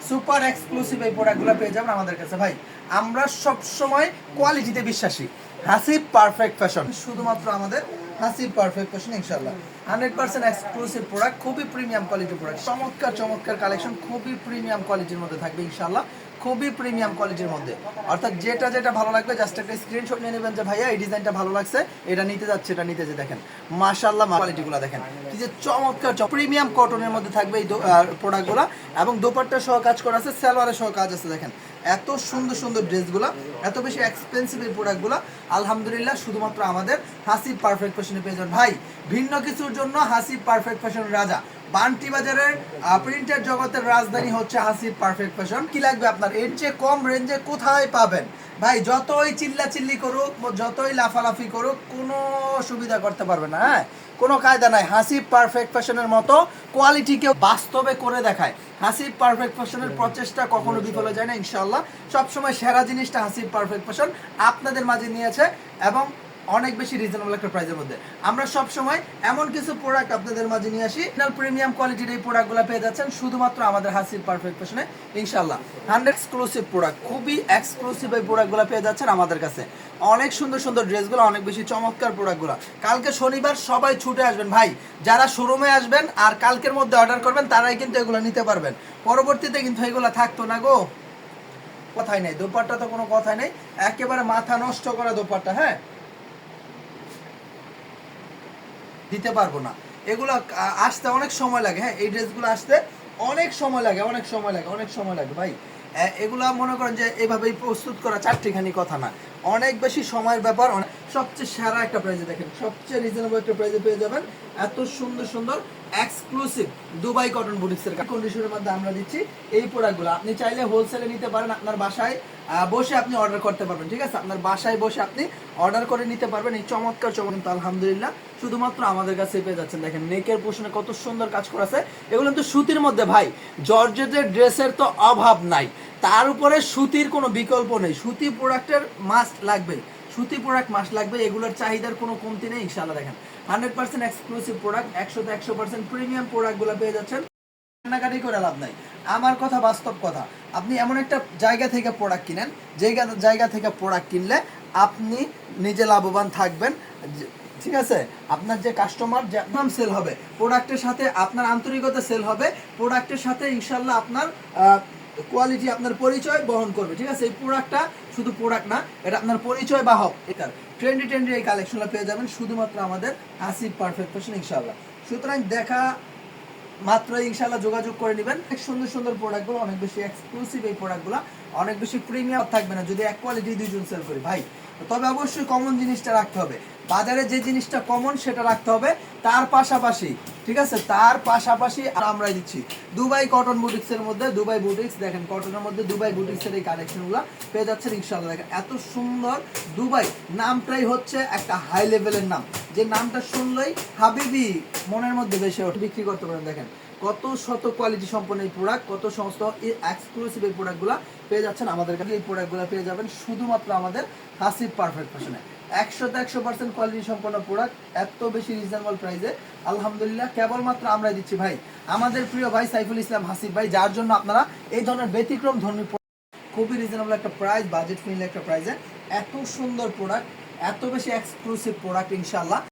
Super exclusive এই প্রোডাক্টগুলো পেয়ে যাবেন আমাদের কাছে ভাই। আমরা সব সময় কোয়ালিটিতে বিশ্বাসী। হাসিব পারফেক্ট ফ্যাশন, শুধুমাত্র আমাদের হাসিব পারফেক্ট ফ্যাশন ইনশাআল্লাহ 100% এক্সক্লুসিভ প্রোডাক্ট, খুবই প্রিমিয়াম কোয়ালিটির প্রোডাক্ট, চমৎকার চমৎকার কালেকশন, খুবই প্রিমিয়াম কোয়ালিটির মধ্যে থাকবে ইনশাআল্লাহ, খুবই প্রিমিয়াম কোয়ালিটির মধ্যে। অর্থাৎ যেটা যেটা ভালো লাগবে জাস্ট একটা স্ক্রিনশট নিয়ে নেবেন যে ভাইয়া এই ডিজাইনটা ভালো লাগছে, এটা নিতে যাচ্ছে, এটা নিতে যে দেখেন মাশাআল্লাহ কোয়ালিটিগুলো দেখেন কি যে চমৎকার প্রিমিয়াম কটনের মধ্যে থাকবে এই প্রোডাক্টগুলো, এবং দোপাট্টা সহ কাজ করা আছে, সালোয়ারের সহ কাজ আছে। দেখেন এত সুন্দর সুন্দর ড্রেসগুলো, এত বেশি এক্সপেন্সিভ এই প্রোডাক্টগুলো আলহামদুলিল্লাহ শুধুমাত্র আমাদের হাসিব পারফেক্ট ফ্যাশনে পেয়ে যাবেন ভাই। ভিন্ন কিছুর জন্য হাসিব পারফেক্ট ফ্যাশন রাজা, বান্টি বাজারের প্রিন্টের জগতের রাজধানী হচ্ছে হাসিব পারফেক্ট ফ্যাশন। কি লাগবে আপনার, এর চেয়ে কম রেঞ্জে কোথায় পাবেন ভাই? যতই চিল্লা চিল্লি করুক, যতই লাফালাফি করুক, কোনো সুবিধা করতে পারবে না। হ্যাঁ, কোনো কায়দা নাই। হাসিব পারফেক্ট ফ্যাশনের মতো কোয়ালিটিকে বাস্তবে করে দেখায়। হাসিব পারফেক্ট ফ্যাশনের প্রচেষ্টা কখনো বিফলে যায় না ইনশাআল্লাহ। সবসময় সেরা জিনিসটা হাসিব পারফেক্ট ফ্যাশন আপনাদের মাঝে নিয়েছে, এবং অনেক বেশি রিজনেবল একটা প্রাইসের মধ্যে। আমরা সব সময় এমন কিছু প্রোডাক্ট আপনাদের মাঝে নিয়ে আসি, প্রিমিয়াম কোয়ালিটির এই প্রোডাক্টগুলো পেয়ে যাচ্ছেন শুধুমাত্র আমাদের হাসিব পারফেক্ট ফ্যাশনে ইনশাআল্লাহ। 100 এক্সক্লুসিভ প্রোডাক্ট, খুবই এক্সক্লুসিভ এই প্রোডাক্টগুলো পেয়ে যাচ্ছেন আমাদের কাছে। অনেক সুন্দর সুন্দর ড্রেসগুলো, অনেক বেশি চমৎকার প্রোডাক্টগুলো। কালকে শনিবার সবাই ছুটে আসবেন ভাই, যারা শোরুমে আসবেন আর কালকের মধ্যে অর্ডার করবেন তারাই কিন্তু এগুলো নিতে পারবেন। পরবর্তীতে কিন্তু এগুলো থাকতো না গো, কথাই নেই। দোপাট্টা তো কোনো কথাই নেই, একেবারে মাথা নষ্ট করা দোপাট্টা। হ্যাঁ, দিতে পারবো না। এগুলো আসতে অনেক সময় লাগে। হ্যাঁ, এই ড্রেসগুলো আসতে অনেক সময় লাগে, অনেক সময় লাগে, অনেক সময় লাগে ভাই। এগুলা মনে করেন যে এভাবেই প্রস্তুত করা চারটিখানি কথা না, অনেক বেশি সময়ের ব্যাপার। সবচেয়ে সেরা একটা প্রাইসে দেখেন, সবচেয়ে রিজনেবল একটা প্রাইসে পেয়ে যাবেন এত সুন্দর সুন্দর এক্সক্লুসিভ দুবাই কটন বুটিক্সের কন্ডিশনের মধ্যে আমরা দিচ্ছি এই প্রোডাক্টগুলো। আপনি চাইলে হোলসেলে নিতে পারেন, আপনার বাসায় বসে আপনি অর্ডার করতে পারবেন। ঠিক আছে, আপনার বাসায় বসে আপনি অর্ডার করে নিতে পারবেন এই চমৎকার চমৎকার। আলহামদুলিল্লাহ শুধুমাত্র আমাদের কাছে পেয়ে যাচ্ছেন। দেখেন নেকের পোর্শনে কত সুন্দর কাজ করা আছে, এগুলো কিন্তু সুতির মধ্যে ভাই। জর্জেটের ড্রেসের তো অভাব নাই, তার উপরে সুতির কোনো বিকল্প নেই। সুতি প্রোডাক্টের মাস্ট লাগবে, সুতি প্রোডাক্ট মাস্ট লাগবে, এগুলোর চাহিদার কোনো কমতি নেই ইনশাআল্লাহ। দেখেন 100% এক্সক্লুসিভ প্রোডাক্ট, 100% প্রিমিয়াম প্রোডাক্টগুলো পেয়ে যাচ্ছেন। কান্নাকাটি করে লাভ নাই, আমার কথা বাস্তব কথা। আপনি এমন একটা জায়গা থেকে প্রোডাক্ট কিনেন, যে জায়গা থেকে প্রোডাক্ট কিনলে আপনি নিজে লাভবান থাকবেন। ঠিক আছে, আপনার যে কাস্টমার যে আপনার সেল হবে, প্রোডাক্টের সাথে আপনার আন্তরিকতা সেল হবে, প্রোডাক্টের সাথে ইনশাল্লাহ আপনার কোয়ালিটি, আপনার পরিচয় বহন করবে। ঠিক আছে, এই প্রোডাক্টটা শুধু প্রোডাক্ট না, এটা আপনার পরিচয় বাহক। এটা ট্রেন্ডি ট্রেন্ডি এই কালেকশনটা পেয়ে যাবেন শুধুমাত্র আমাদের হাসিব পারফেক্ট ফ্যাশন ইনশাল্লাহ। সুতরাং দেখা মাত্র ইনশাআল্লাহ যোগাযোগ করে নেবেন। অনেক সুন্দর সুন্দর প্রোডাক্টগুলো, অনেক বেশি এক্সক্লুসিভ এই প্রোডাক্টগুলো, অনেক বেশি প্রিমিয়াম থাকবে না যদি এক কোয়ালিটি দুইজন সেল করি ভাই। তবে অবশ্যই কমন জিনিসটা রাখতে হবে, বাজারে যে জিনিসটা কমন সেটা রাখতে হবে। তার পাশাপাশি, ঠিক আছে, তার পাশাপাশি আমরা দিচ্ছি দুবাই কটন বুটিক্সের মধ্যে, দুবাই বুটিক্স দেখেন কটনের মধ্যে দুবাই বুটিক্সের এই কালেকশনগুলো পেয়ে যাচ্ছেন ইনশাআল্লাহ। দেখেন এত সুন্দর, দুবাই নামটাই হচ্ছে একটা হাই লেভেলের নাম, যে নামটা শুনলেই হাবিবি মনের মধ্যে বেশি ওঠে। বিক্রি করতে পারেন। দেখেন কত শত কোয়ালিটি সম্পন্ন এই প্রোডাক্ট, কত সমস্ত এক্সক্লুসিভ এই প্রোডাক্টগুলো পেয়ে যাচ্ছেন আমাদের কাছে। এই প্রোডাক্টগুলো পেয়ে যাবেন শুধুমাত্র আমাদের হাসিব পারফেক্ট ফ্যাশনে। 100% কোয়ালিটি সম্পন্ন প্রোডাক্ট, এত বেশি রিজনেবল প্রাইসে আলহামদুলিল্লাহ কেবলমাত্র আমরা দিচ্ছি ভাই। আমাদের প্রিয় ভাই সাইফুল ইসলাম হাসিব ভাই, যার জন্য আপনারা এই ধরনের ব্যতিক্রম ধর্মী খুবই রিজনেবল একটা প্রাইস, বাজেট ফ্রেন্ডলি একটা প্রাইসে এত সুন্দর প্রোডাক্ট, এত বেশি এক্সক্লুসিভ প্রোডাক্ট ইনশাআল্লাহ।